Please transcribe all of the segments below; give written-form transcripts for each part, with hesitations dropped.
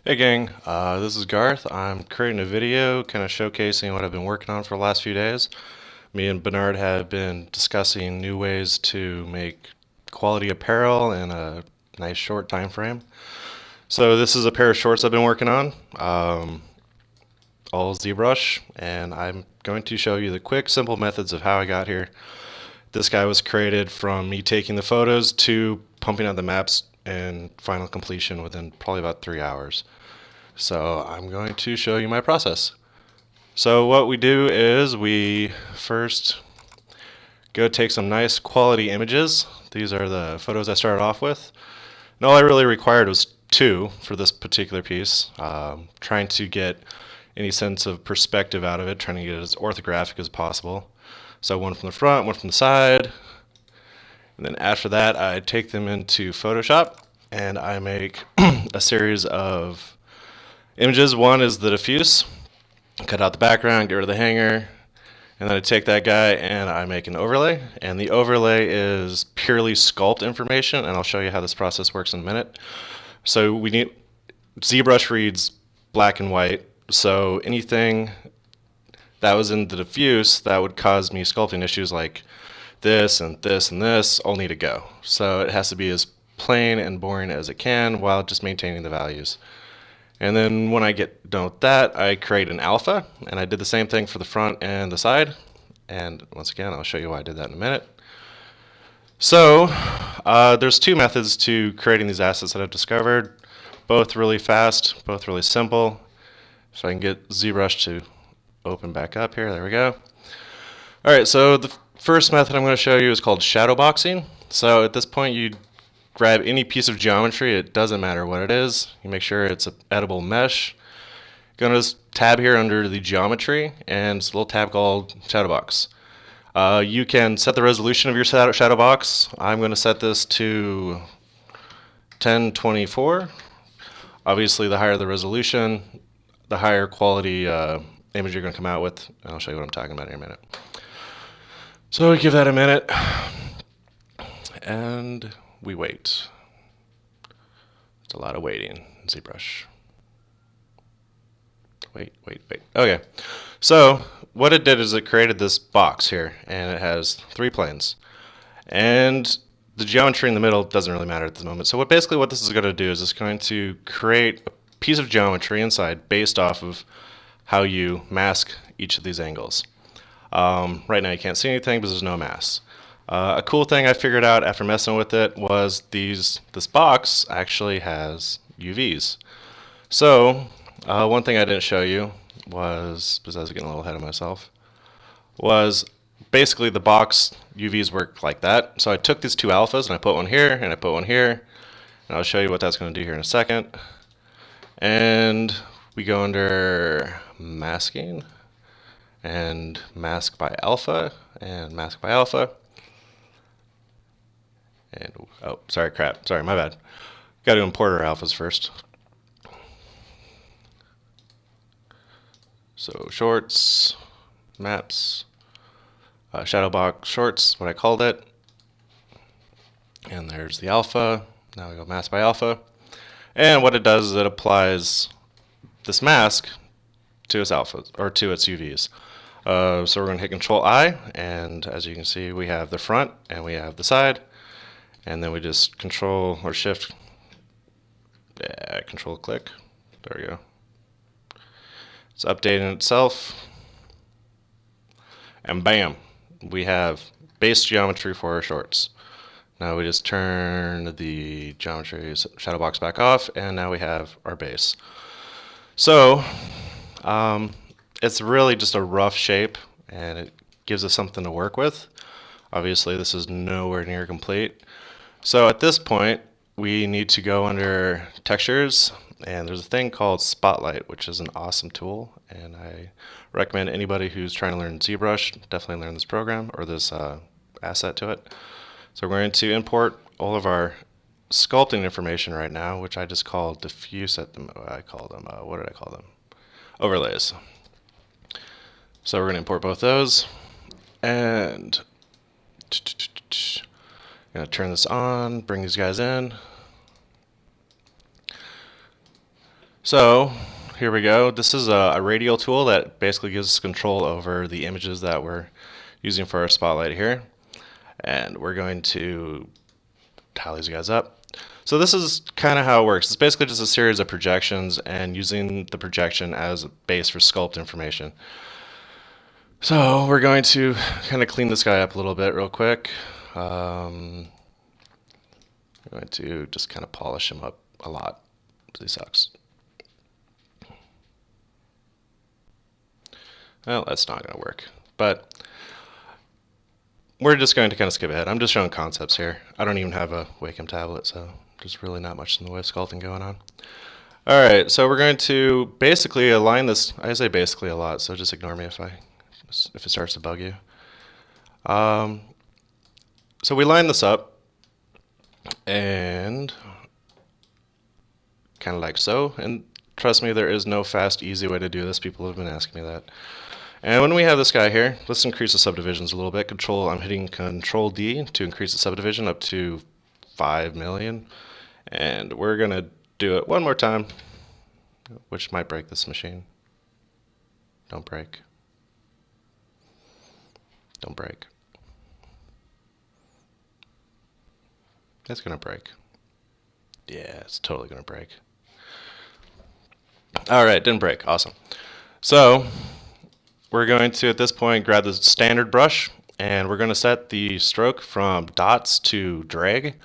Hey gang, this is Garth. I'm creating a video kind of showcasing what I've been working on for the last few days. Me and Bernard have been discussing new ways to make quality apparel in a nice short time frame. So this is a pair of shorts I've been working on, all ZBrush, and I'm going to show you the quick, simple methods of how I got here. This guy was created from me taking the photos to pumping out the maps and final completion within probably about 3 hours. So I'm going to show you my process. So what we do is we first go take some nice quality images. These are the photos I started off with. And all I really required was two for this particular piece. Trying to get any sense of perspective out of it, trying to get it as orthographic as possible. So one from the front, one from the side. And then after that, I take them into Photoshop and I make a series of images. One is the diffuse. Cut out the background, get rid of the hanger, and then I take that guy and I make an overlay. And the overlay is purely sculpt information, and I'll show you how this process works in a minute. So we need ZBrush reads black and white. So anything that was in the diffuse that would cause me sculpting issues like this and this and this all need to go. So it has to be as plain and boring as it can while just maintaining the values. And then when I get done with that, I create an alpha, and I did the same thing for the front and the side. And once again, I'll show you why I did that in a minute. So there's two methods to creating these assets that I've discovered, both really fast, both really simple. So I can get ZBrush to open back up here. There we go. All right, so the first method I'm going to show you is called shadow boxing. So at this point, you grab any piece of geometry, it doesn't matter what it is. You make sure it's an edible mesh. Go to this tab here under the geometry, and it's a little tab called shadow box. You can set the resolution of your shadow box. I'm going to set this to 1024. Obviously, the higher the resolution, the higher quality image you're going to come out with. And I'll show you what I'm talking about in a minute. So give that a minute, and we wait. It's a lot of waiting in ZBrush. Wait. Okay. So what it did is it created this box here, and it has three planes. And the geometry in the middle doesn't really matter at the moment. So what this is going to do is it's going to create a piece of geometry inside based off of how you mask each of these angles. Right now you can't see anything because there's no mask. A cool thing I figured out after messing with it was this box actually has UVs. So one thing I didn't show you was, because I was getting a little ahead of myself, was basically the box UVs work like that. So I took these two alphas and I put one here and I put one here, and I'll show you what that's going to do here in a second. And we go under masking and mask by alpha and mask by alpha. And oh, sorry, my bad. Got to import our alphas first. So shorts, maps, shadow box shorts, what I called it. And there's the alpha. Now we go mask by alpha. And what it does is it applies this mask to its alphas, or to its UVs. So we're going to hit Control I, and as you can see, we have the front and we have the side. And then we just Control or Shift, Control click. There we go. It's updating itself. And bam, we have base geometry for our shorts. Now we just turn the geometry shadow box back off, and now we have our base. So it's really just a rough shape, and it gives us something to work with. Obviously, this is nowhere near complete. So at this point, we need to go under textures, and there's a thing called Spotlight, which is an awesome tool, and I recommend anybody who's trying to learn ZBrush definitely learn this program or this asset to it. So we're going to import all of our sculpting information right now, which I just call diffuse what did I call them? Overlays. So we're going to import both those, and I'm going to turn this on, bring these guys in. So here we go. This is a radial tool that basically gives us control over the images that we're using for our spotlight here. And we're going to tile these guys up. So this is kind of how it works. It's basically just a series of projections and using the projection as a base for sculpt information. So we're going to kind of clean this guy up a little bit real quick. I'm going to just kind of polish him up a lot because he sucks. Well, that's not going to work, but we're just going to kind of skip ahead. I'm just showing concepts here. I don't even have a Wacom tablet, so there's really not much in the way of sculpting going on. All right, so we're going to basically align this. I say basically a lot, so just ignore me if it starts to bug you. So we line this up, and kind of like so. And trust me, there is no fast, easy way to do this. People have been asking me that. And when we have this guy here, let's increase the subdivisions a little bit. I'm hitting Control D to increase the subdivision up to 5 million. And we're going to do it one more time, which might break this machine. Don't break. Don't break. It's going to break. Yeah, it's totally going to break. All right, didn't break. Awesome. So we're going to, at this point, grab the standard brush, and we're going to set the stroke from dots to drag.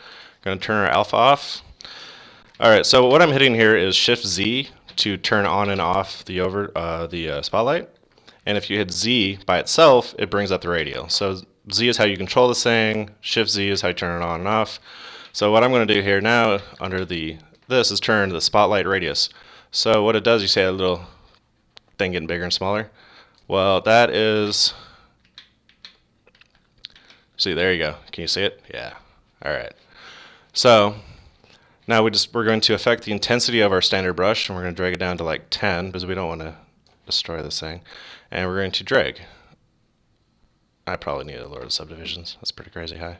Going to turn our alpha off. All right, so what I'm hitting here is Shift Z to turn on and off the spotlight. And if you hit Z by itself, it brings up the radial. So Z is how you control this thing. Shift Z is how you turn it on and off. So what I'm going to do here now under this is turn the spotlight radius. So what it does, you see a little thing getting bigger and smaller. Well, that is, see, there you go. Can you see it? Yeah. All right. So now we're going to affect the intensity of our standard brush, and we're going to drag it down to like 10 because we don't want to destroy this thing. And we're going to drag. I probably need to lower the subdivisions. That's pretty crazy high.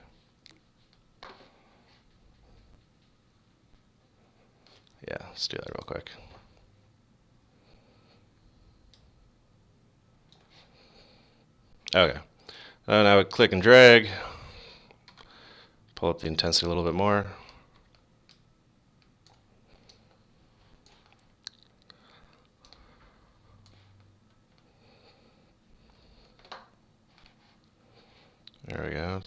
Yeah, let's do that real quick. Okay. Now I would click and drag. Pull up the intensity a little bit more. There we go.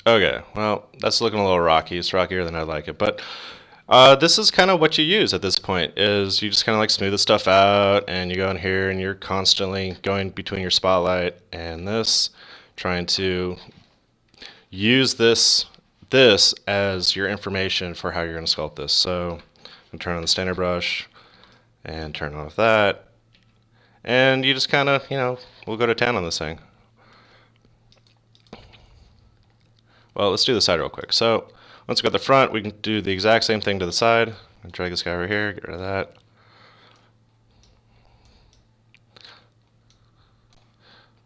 Okay, well, that's looking a little rocky. It's rockier than I'd like it, but this is kind of what you use at this point, is you just kind of like smooth the stuff out, and you go in here and you're constantly going between your spotlight and this, trying to use this as your information for how you're going to sculpt this. So I'm going to turn on the standard brush and turn off that, and you just kind of, we'll go to town on this thing. Well, let's do the side real quick. So once we got the front, we can do the exact same thing to the side. I'll drag this guy over here, get rid of that.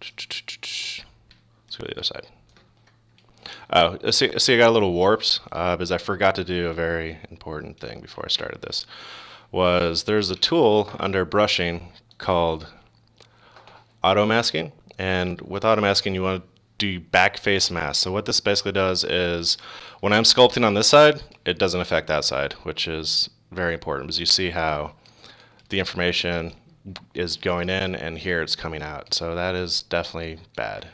Let's go to the other side. Oh, see, I got a little warped because I forgot to do a very important thing before I started this. There's a tool under brushing called auto masking, and with auto masking, you want to do back face mask. So what this basically does is when I'm sculpting on this side, it doesn't affect that side, which is very important because you see how the information is going in and here it's coming out. So that is definitely bad,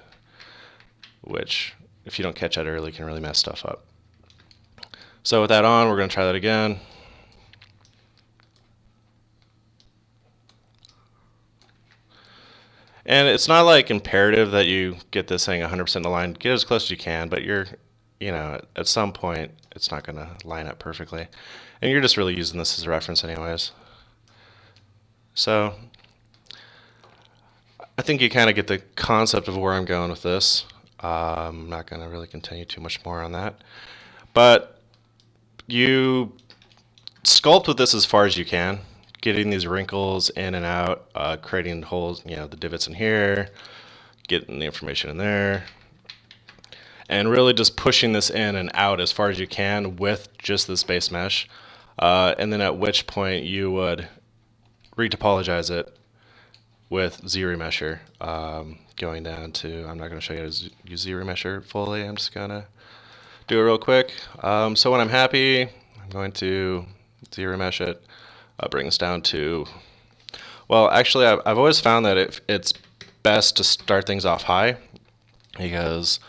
which if you don't catch that early can really mess stuff up. So with that on, we're going to try that again. And it's not like imperative that you get this thing 100% aligned. Get as close as you can, but at some point, it's not going to line up perfectly. And you're just really using this as a reference anyways. So I think you kind of get the concept of where I'm going with this. I'm not going to really continue too much more on that. But you sculpt with this as far as you can. getting these wrinkles in and out, creating holes, the divots in here, getting the information in there, and really just pushing this in and out as far as you can with just this base mesh. And then at which point you would retopologize it with ZRemesher, going down to, I'm not going to show you how to use ZRemesher fully, I'm just going to do it real quick. So when I'm happy, I'm going to ZRemesh it. I'll bring this down to, well, actually I've always found that it's best to start things off high, because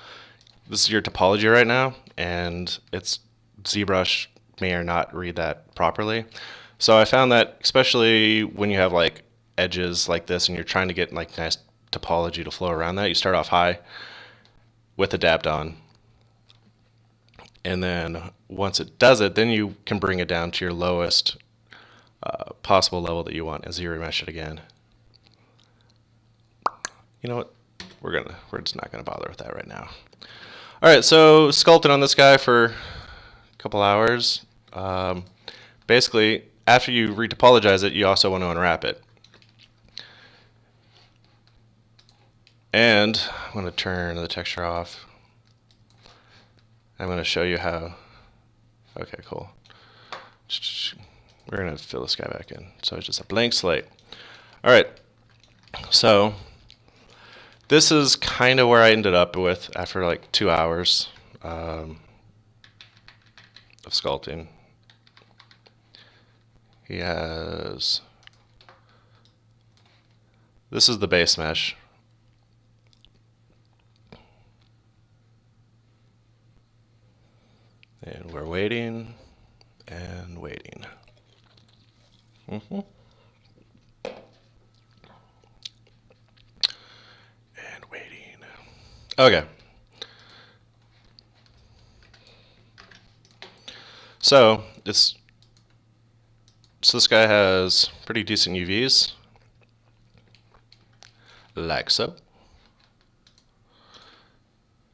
this is your topology right now, and it's ZBrush may or not read that properly. So I found that especially when you have like edges like this and you're trying to get like nice topology to flow around that, you start off high with adapt on. And then once it does it, then you can bring it down to your lowest possible level that you want and ZRemesh it again. You know what? We're just not gonna bother with that right now. All right, so sculpting on this guy for a couple hours. Basically, after you retopologize it, you also want to unwrap it. And I'm going to turn the texture off. I'm going to show you how. Okay, cool. We're going to fill this guy back in. So it's just a blank slate. All right, so this is kind of where I ended up with after like 2 hours of sculpting. He has, this is the base mesh. And we're waiting and waiting. And waiting. Okay. So this guy has pretty decent UVs, like so,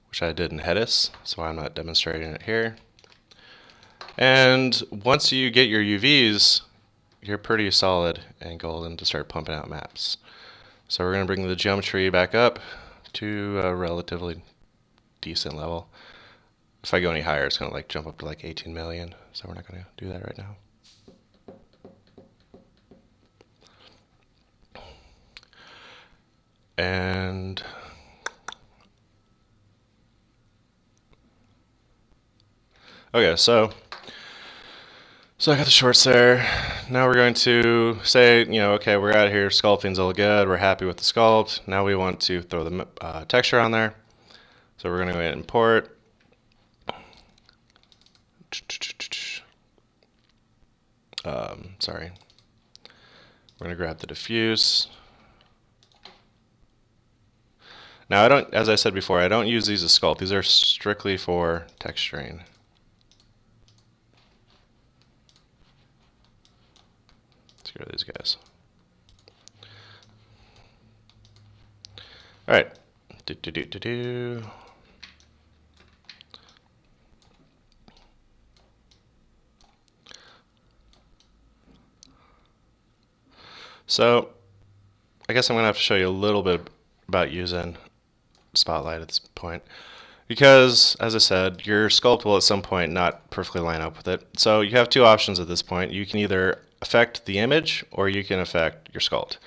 which I did in Hedis, so I'm not demonstrating it here. And once you get your UVs, you're pretty solid and golden to start pumping out maps. So we're going to bring the geometry back up to a relatively decent level. If I go any higher, it's going to like jump up to like 18 million, so we're not going to do that right now. And okay, so I got the shorts there. Now we're going to say, okay, we're out here, sculpting's all good, we're happy with the sculpt. Now we want to throw the texture on there. So we're going to go ahead and import. Sorry. We're going to grab the diffuse. Now as I said before, I don't use these as sculpt. These are strictly for texturing. Let's go to these guys. All right. So I guess I'm going to have to show you a little bit about using Spotlight at this point, because as I said, your sculpt will at some point not perfectly line up with it. So you have two options at this point. You can either affect the image or you can affect your sculpt.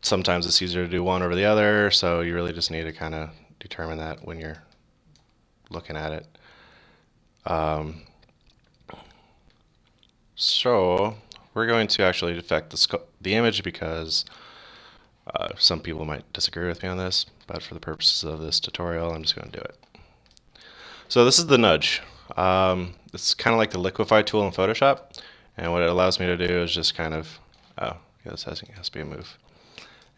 Sometimes it's easier to do one over the other, so you really just need to kind of determine that when you're looking at it. So we're going to actually affect the image, because some people might disagree with me on this, but for the purposes of this tutorial, I'm just going to do it. So this is the nudge. It's kind of like the liquify tool in Photoshop, and what it allows me to do is just kind of, this has to be a move.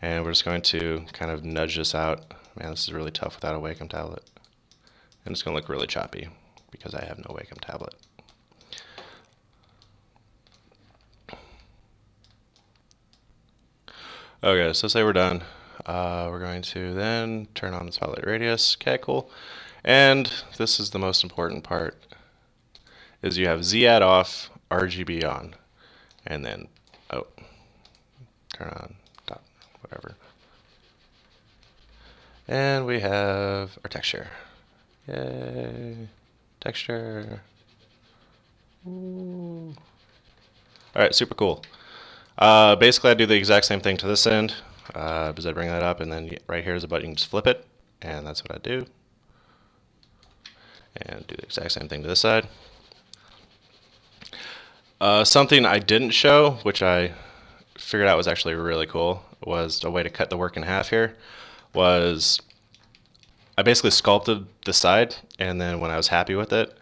And we're just going to kind of nudge this out. Man, this is really tough without a Wacom tablet. And it's going to look really choppy because I have no Wacom tablet. Okay, so say we're done. We're going to then turn on the spotlight radius. Okay, cool. And this is the most important part, is you have Z add off, RGB on. and then, oh, turn on dot, whatever. And we have our texture. Yay, texture. Ooh. All right, super cool. Basically, I do the exact same thing to this end. Because I bring that up, and then right here is a button, you can just flip it, and that's what I do. And do the exact same thing to this side. Something I didn't show, which I figured out was actually really cool, was a way to cut the work in half here. I basically sculpted the side, and then when I was happy with it,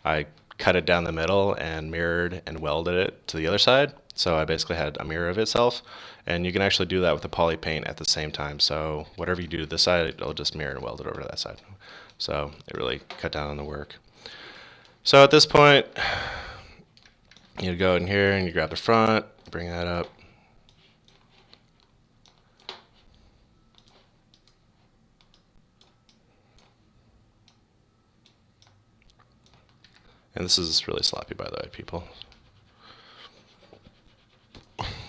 I cut it down the middle and mirrored and welded it to the other side. So I basically had a mirror of itself, and you can actually do that with the poly paint at the same time. So whatever you do to this side, it'll just mirror and weld it over to that side. So it really cut down on the work. So at this point, you go in here and you grab the front, bring that up. And this is really sloppy, by the way, people.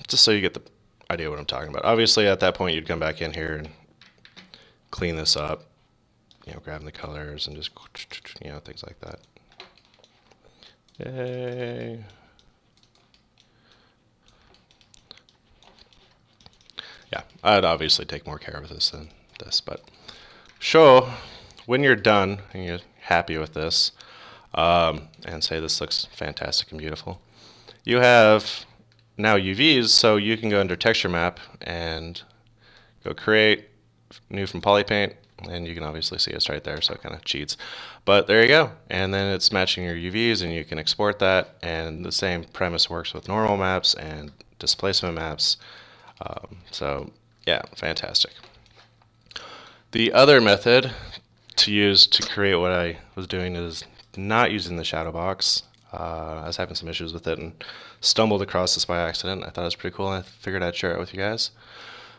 Just so you get the idea what I'm talking about. Obviously, at that point, you'd come back in here and clean this up. You know, grabbing the colors and just, you know, things like that. Yay. Yeah, I'd obviously take more care of this than this, but so when you're done and you're happy with this, and say this looks fantastic and beautiful, you have now UVs, so you can go under texture map and go create new from polypaint, and you can obviously see it's right there, so it kind of cheats, but there you go. And then it's matching your UVs, and you can export that, and the same premise works with normal maps and displacement maps. So yeah, fantastic. The other method to use to create what I was doing is not using the shadow box. I was having some issues with it and stumbled across this by accident. I thought it was pretty cool, and I figured I'd share it with you guys.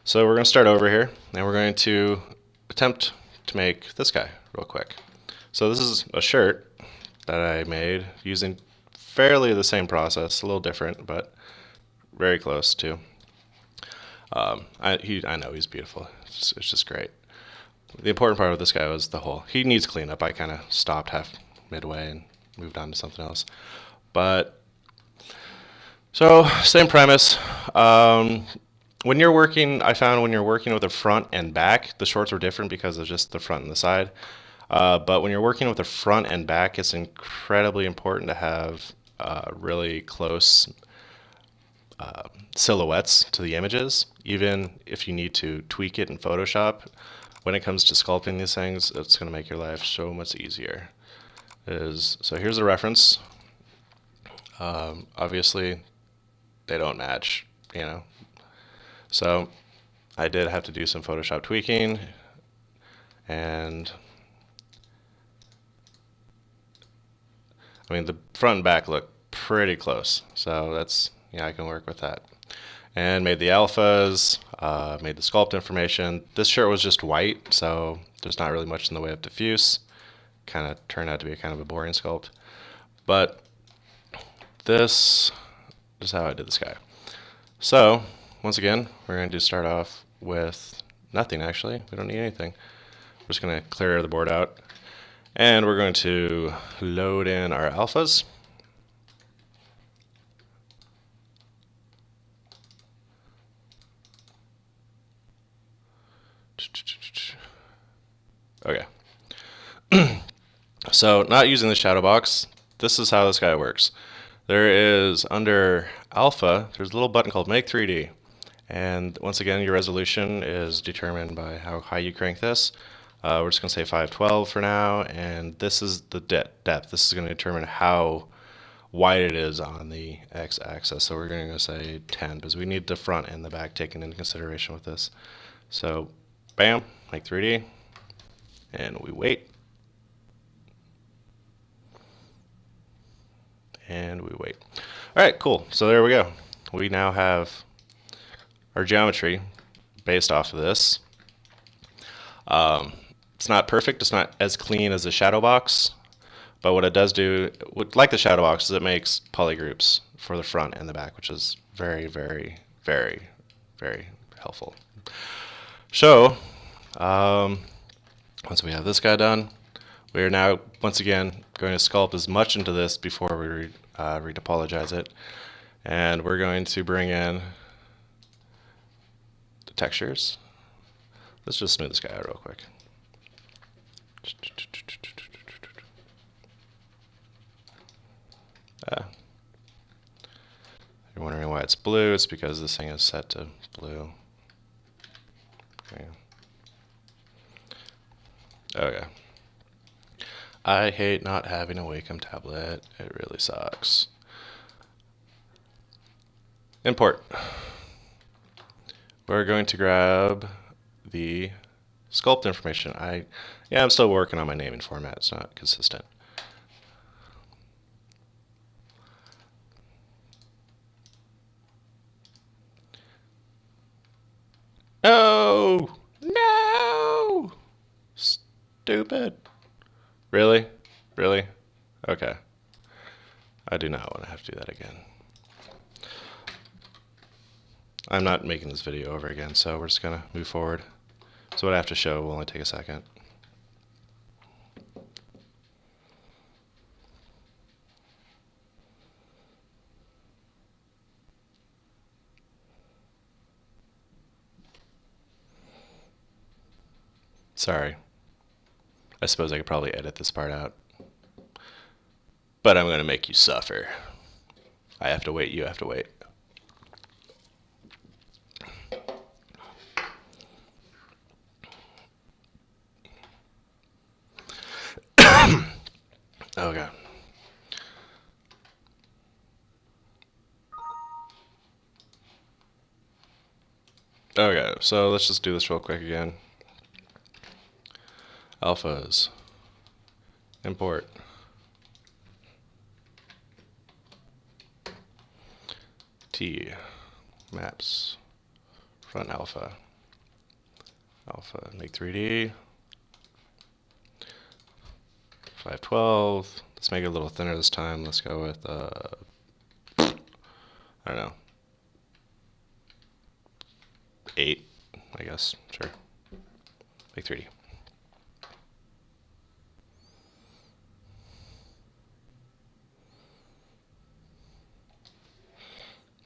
So we're going to start over here, and we're going to attempt to make this guy real quick. So this is a shirt that I made using fairly the same process, a little different, but very close to. I know he's beautiful. It's just great. The important part of this guy was the hole. He needs cleanup. I kind of stopped half midway and moved on to something else. But so same premise. When you're working, I found when you're working with the front and back, the shorts were different because of just the front and the side. But when you're working with the front and back, it's incredibly important to have really close silhouettes to the images, even if you need to tweak it in Photoshop. When it comes to sculpting these things, it's going to make your life so much easier. So here's the reference. Obviously, they don't match, you know. So I did have to do some Photoshop tweaking, and I mean the front and back look pretty close, so that's, yeah, I can work with that. And made the alphas, made the sculpt information. This shirt was just white, so there's not really much in the way of diffuse. Kind of turned out to be kind of a boring sculpt. But this is how I did this guy. So once again, we're going to start off with nothing, actually. We don't need anything. We're just going to clear the board out. And we're going to load in our alphas. Okay. So not using the shadow box, this is how this guy works. There is, under alpha, there's a little button called Make 3D. And once again, your resolution is determined by how high you crank this. We're just going to say 512 for now, and this is the depth. This is going to determine how wide it is on the x-axis. So we're going to say 10, because we need the front and the back taken into consideration with this. So bam, Make 3D, and we wait. And we wait. All right, cool. So there we go. We now have our geometry based off of this. It's not perfect. It's not as clean as the shadow box, but what it does do, like the shadow box, is it makes polygroups for the front and the back, which is Very, very, very, very helpful. So, once we have this guy done, we are now, once again, going to sculpt as much into this before we retopologize it. And we're going to bring in the textures. Let's just smooth this guy out real quick. You're wondering why it's blue. It's because this thing is set to blue. Okay. I hate not having a Wacom tablet. It really sucks. Import. We're going to grab the sculpt information. I'm still working on my naming format. It's not consistent. No! No! Stupid. Really? Really? Okay. I do not want to have to do that again. I'm not making this video over again, so we're just going to move forward. So what I have to show will only take a second. Sorry. I suppose I could probably edit this part out. But I'm going to make you suffer. I have to wait, you have to wait. Okay. Okay, so let's just do this real quick again. Alphas. Import. T. Maps. Front alpha. Alpha. Make 3D. 512. Let's make it a little thinner this time. Let's go with, I don't know, 8, I guess. Sure. Make 3D.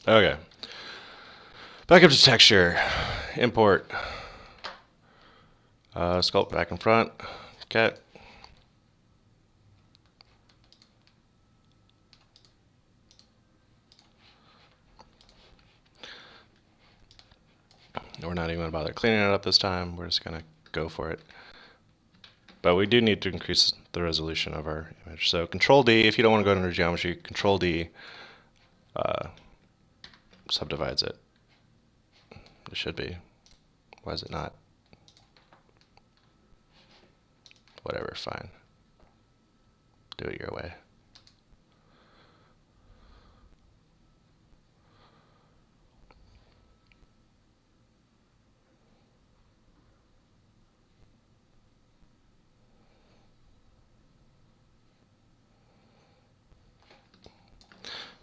Okay. Back up to texture. Import. Sculpt back and front. Get. We're not even going to bother cleaning it up this time. We're just going to go for it. But we do need to increase the resolution of our image. So Control D, if you don't want to go under geometry, Control D subdivides it. It should be. Why is it not? Whatever, fine. Do it your way.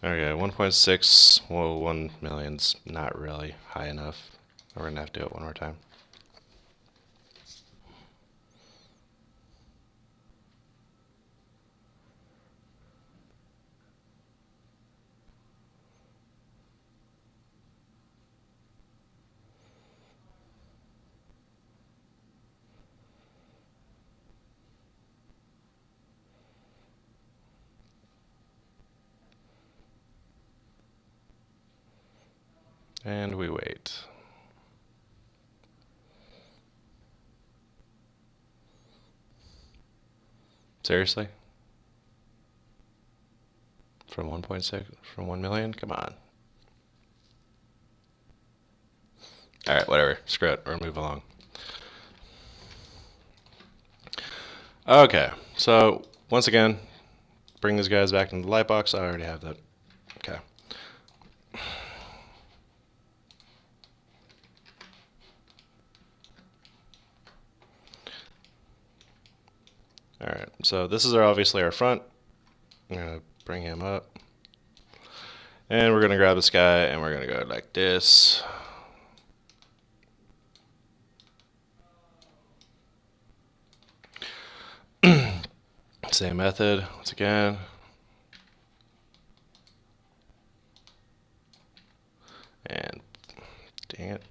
Okay, 1.6, well, 1 million's not really high enough. We're going to have to do it one more time. And we wait. Seriously? From 1.6, from 1 million? Come on. Alright, whatever. Screw it. We're gonna move along. Okay, so once again, bring these guys back into the light box. I already have that. Okay. Alright, so this is obviously our front. I'm going to bring him up. And we're going to grab this guy and we're going to go like this. Same method once again. And dang it.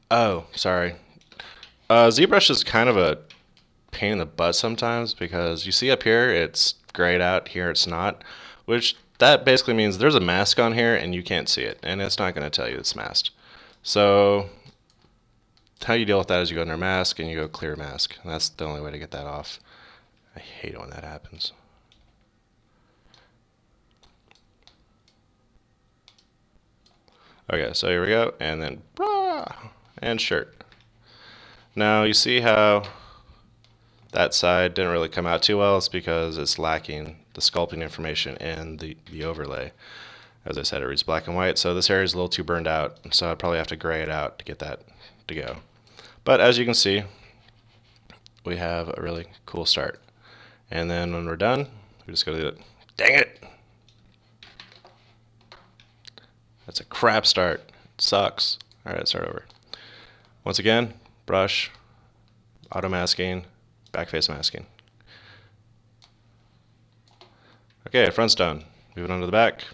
Oh, sorry. ZBrush is kind of a pain in the butt sometimes because you see up here it's grayed out, here it's not, which that basically means there's a mask on here and you can't see it, and it's not going to tell you it's masked. So how you deal with that is you go under mask and you go clear mask, and that's the only way to get that off. I hate it when that happens. Okay, so here we go, and then bra and shirt. Now you see how that side didn't really come out too well. It's because it's lacking the sculpting information in the overlay. As I said, it reads black and white, so this area is a little too burned out, so I'd probably have to gray it out to get that to go. But as you can see, we have a really cool start. And then when we're done, we just go to it. Dang it! That's a crap start. It sucks. Alright, start over. Once again, brush, auto masking, back face masking. Okay, front's done. Moving on to the back.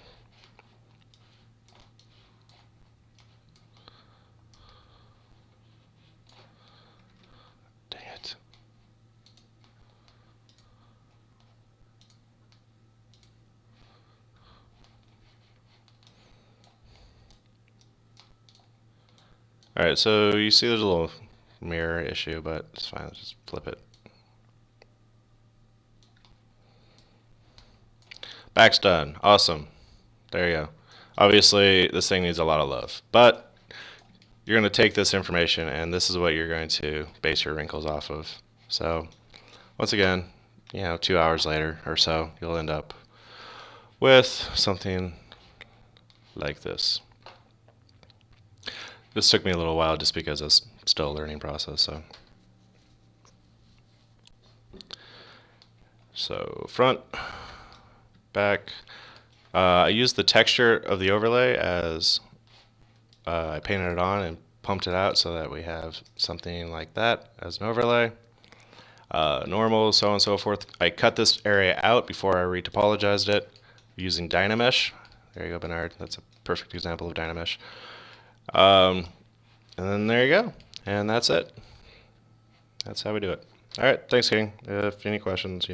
Dang it. Alright, so you see there's a little mirror issue, but it's fine. Let's just flip it. Back's done. Awesome. There you go. Obviously, this thing needs a lot of love, but you're going to take this information and this is what you're going to base your wrinkles off of. So once again, 2 hours later or so, you'll end up with something like this. This took me a little while just because it's still a learning process. So front, back. I used the texture of the overlay as I painted it on and pumped it out so that we have something like that as an overlay. Normal, so on and so forth. I cut this area out before I retopologized it using Dynamesh. There you go, Bernard. That's a perfect example of Dynamesh. And then there you go. And that's it. That's how we do it. All right, thanks, King. If any questions,